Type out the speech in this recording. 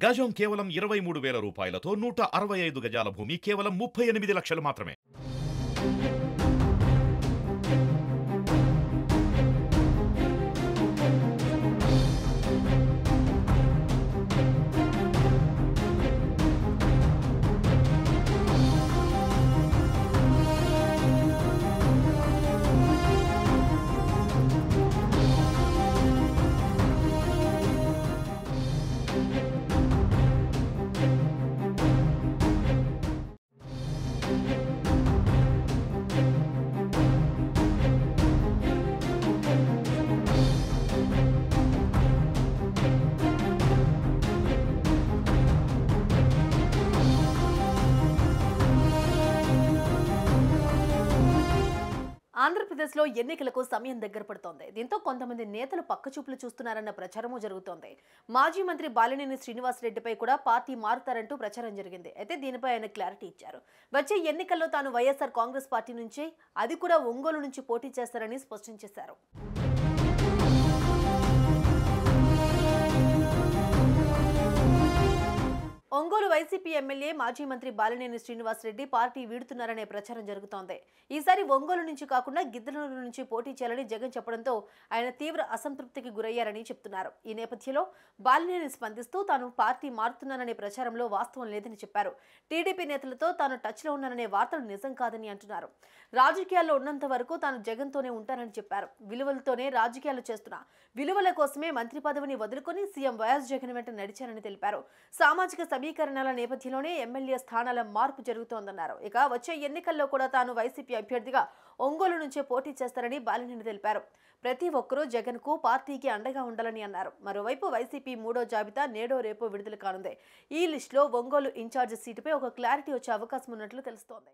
గజం కేవలం 23,000 రూపాయలతో 165 గజాల భూమి కేవలం 38 లక్షలు మాత్రమే. ఆంధ్రప్రదేశ్లో ఎన్నికలకు సమయం దగ్గర పడుతోంది. దీంతో కొంతమంది నేతలు పక్కచూపులు చూస్తున్నారన్న ప్రచారమూ జరుగుతోంది. మాజీ మంత్రి బాలినేని శ్రీనివాసరెడ్డిపై కూడా పార్టీ మారుతారంటూ ప్రచారం జరిగింది. అయితే దీనిపై ఆయన క్లారిటీ ఇచ్చారు. వచ్చే ఎన్నికల్లో తాను వైఎస్ఆర్ కాంగ్రెస్ పార్టీ నుంచి, అది కూడా ఒంగోలు నుంచి పోటీ చేస్తారని స్పష్టం చేశారు. ఒంగోలు వైసీపీ ఎమ్మెల్యే మాజీ మంత్రి బాలినేని శ్రీనివాసరెడ్డి పార్టీ వీడుతున్నారనే ప్రచారం జరుగుతోంది. ఈసారి ఒంగోలు నుంచి కాకుండా గిద్దలూరు నుంచి పోటీ చేయాలని జగన్ చెప్పడంతో ఆయన తీవ్ర అసంతృప్తికి గురయ్యారని చెప్తున్నారు. ఈ నేపథ్యంలో బాలినేని స్పందిస్తూ తాను పార్టీ మారుతున్నాననే ప్రచారంలో వాస్తవం లేదని చెప్పారు. టీడీపీ నేతలతో తాను టచ్లో ఉన్నాననే వార్తలు నిజం కాదని అంటున్నారు. రాజకీయాల్లో ఉన్నంత వరకు తాను జగన్తోనే ఉంటానని చెప్పారు. విలువలతోనే రాజకీయాలు చేస్తున్నా, విలువల కోసమే మంత్రి పదవిని వదులుకొని సీఎం వైఎస్ జగన్ వెంట నడిచారని తెలిపారు. సామాజిక సమీకరణాల నేపథ్యంలోనే ఎమ్మెల్యే స్థానాల మార్పు జరుగుతోందన్నారు. ఇక వచ్చే ఎన్నికల్లో కూడా తాను వైసీపీ అభ్యర్థిగా ఒంగోలు నుంచే పోటీ చేస్తారని బాలినేని తెలిపారు. ప్రతి ఒక్కరూ జగన్ కు పార్టీకి అండగా ఉండాలని అన్నారు. మరోవైపు వైసీపీ 3వ జాబితా నేడో రేపో విడుదల కానుంది. ఈ లిస్టులో ఒంగోలు ఇన్ఛార్జ్ సీటుపై ఒక క్లారిటీ వచ్చే అవకాశం ఉన్నట్లు తెలుస్తోంది.